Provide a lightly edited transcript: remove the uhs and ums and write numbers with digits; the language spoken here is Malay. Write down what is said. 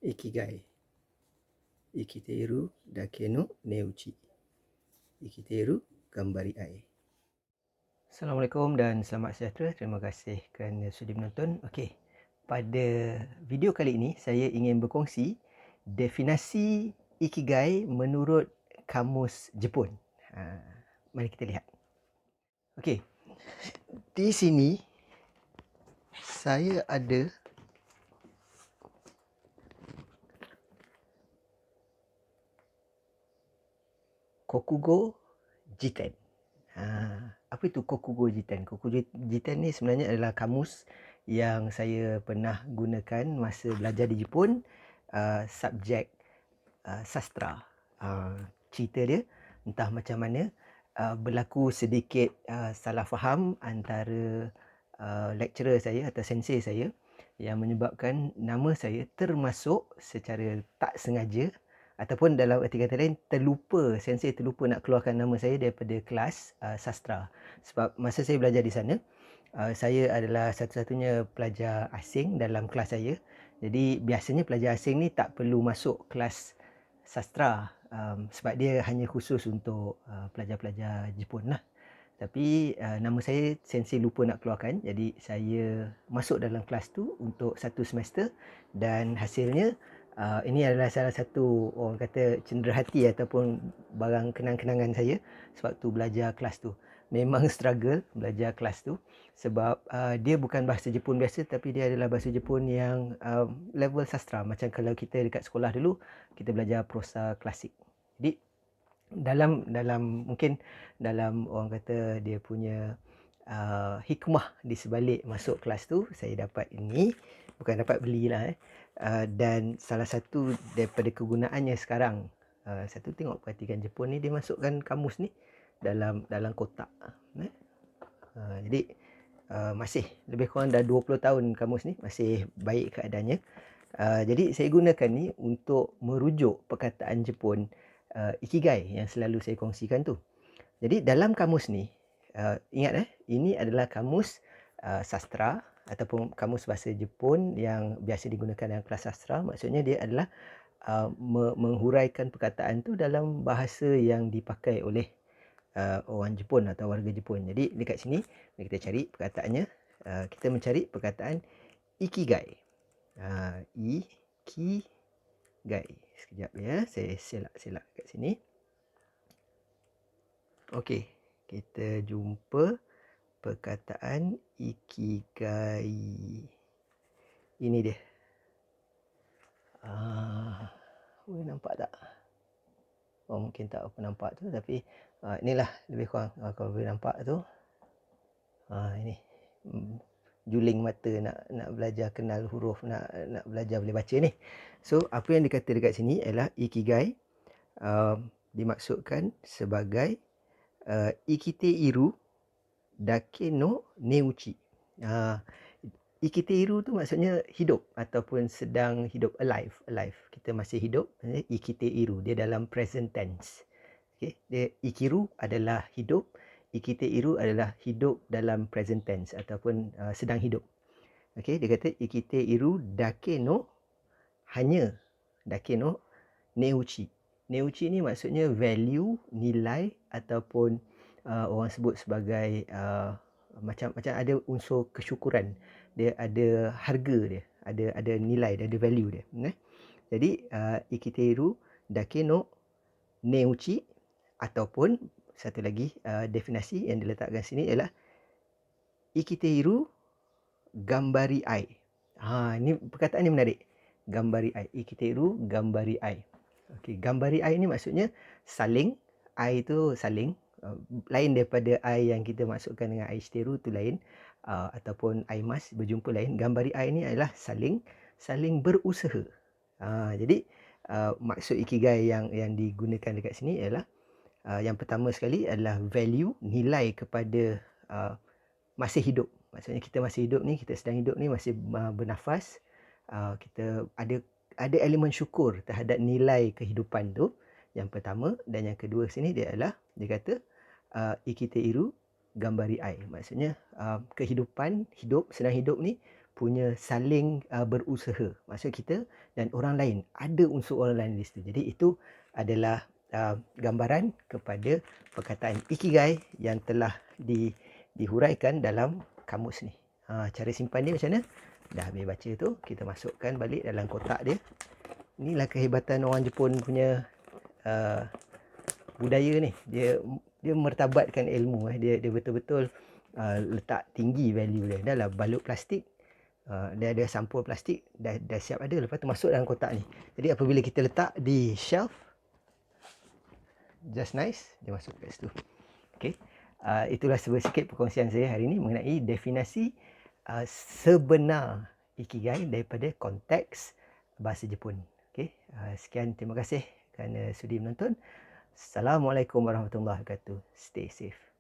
Ikigai. Ikiteiru dake no neuchi. Ikiteiru gambari ai. Assalamualaikum dan selamat sejahtera. Terima kasih kerana sudi menonton. Okey, pada video kali ini saya ingin berkongsi definisi Ikigai menurut Kamus Jepun. Mari kita lihat. Okey, di sini saya ada Kokugo Jiten. Apa itu Kokugo Jiten? Kokugo Jiten ni sebenarnya adalah kamus yang saya pernah gunakan masa belajar di Jepun, subjek sastra. Cerita dia entah macam mana berlaku sedikit salah faham antara lecturer saya atau sensei saya yang menyebabkan nama saya termasuk secara tak sengaja ataupun dalam erti kata lain sensei terlupa nak keluarkan nama saya daripada kelas sastra. Sebab masa saya belajar di sana, saya adalah satu-satunya pelajar asing dalam kelas saya. Jadi biasanya pelajar asing ni tak perlu masuk kelas sastra sebab dia hanya khusus untuk pelajar-pelajar Jepun lah. Tapi nama saya sensei lupa nak keluarkan, jadi saya masuk dalam kelas tu untuk satu semester dan hasilnya ini adalah salah satu orang kata cenderahati ataupun barang kenang-kenangan saya sewaktu belajar kelas tu. Memang struggle belajar kelas tu sebab dia bukan bahasa Jepun biasa, tapi dia adalah bahasa Jepun yang level sastra. Macam kalau kita dekat sekolah dulu kita belajar prosa klasik. Jadi dalam mungkin dalam orang kata dia punya hikmah di sebalik masuk kelas tu, saya dapat ini, bukan dapat belilah dan salah satu daripada kegunaannya sekarang, satu tengok perhatikan Jepun ni, dia masukkan kamus ni dalam kotak. Jadi masih lebih kurang dah 20 tahun kamus ni masih baik keadaannya. Jadi saya gunakan ni untuk merujuk perkataan Jepun Ikigai yang selalu saya kongsikan tu. Jadi dalam kamus ni, ingat ini adalah kamus sastra ataupun kamus bahasa Jepun yang biasa digunakan dalam kelas sastra. Maksudnya dia adalah menghuraikan perkataan tu dalam bahasa yang dipakai oleh orang Jepun atau warga Jepun. Jadi dekat sini kita cari perkataannya. Kita mencari perkataan Ikigai. Ikigai. Sekejap ya, saya selak kat sini. Okey, kita jumpa perkataan Ikigai. Ini dia. Boleh nampak tak? Mungkin tak apa nampak tu, tapi inilah lebih kurang kalau boleh nampak tu. Ini juling mata nak belajar kenal huruf, nak belajar boleh baca ni. So apa yang dikata dekat sini ialah Ikigai dimaksudkan sebagai Ikiteiru dake no neuchi. Ikiteiru tu maksudnya hidup ataupun sedang hidup, alive. Kita masih hidup, Ikiteiru. Dia dalam present tense. Okay? Dia ikiru adalah hidup, Ikiteiru adalah hidup dalam present tense ataupun sedang hidup. Okay? Dia kata Ikiteiru dake no, hanya dake no neuchi. Neuchi ni maksudnya value, nilai ataupun orang sebut sebagai macam ada unsur kesyukuran. Dia ada harga dia, ada nilai dia, ada value dia. Jadi Ikiteiru dake no neuchi, ataupun satu lagi definisi yang diletakkan sini ialah Ikiteiru gambari ai. Ini perkataan ni menarik. Gambari ai. Ikiteiru gambari ai. Okey, gambari ai ni maksudnya saling. Ai tu saling. Lain daripada ai yang kita masukkan dengan ai shiteru tu lain, ataupun ai mas berjumpa lain. Gambari ai ni adalah saling berusaha. Jadi maksud Ikigai yang digunakan dekat sini ialah yang pertama sekali adalah value, nilai kepada masih hidup. Maksudnya kita masih hidup ni, kita sedang hidup ni, masih bernafas. Kita ada elemen syukur terhadap nilai kehidupan tu, yang pertama. Dan yang kedua sini dia adalah, dia kata Ikiteiru gambari ai. Maksudnya kehidupan, sedang hidup ni punya saling berusaha. Maksud kita dan orang lain. Ada unsur orang lain di situ. Jadi itu adalah gambaran kepada perkataan ikigai yang telah dihuraikan dalam kamus ni. Cara simpan dia macam mana? Dah habis baca tu, kita masukkan balik dalam kotak dia. Inilah kehebatan orang Jepun punya budaya ni. Dia mertabatkan ilmu. Dia betul-betul letak tinggi value dia. Dah lah balut plastik, dia ada sampul plastik, dah siap ada. Lepas tu masuk dalam kotak ni. Jadi apabila kita letak di shelf, just nice, dia masuk kat situ. Okay. Itulah sikit perkongsian saya hari ini mengenai definisi sebenar ikigai daripada konteks bahasa Jepun. Okay. Sekian, terima kasih kerana sudi menonton. Assalamualaikum warahmatullahi wabarakatuh. Stay safe.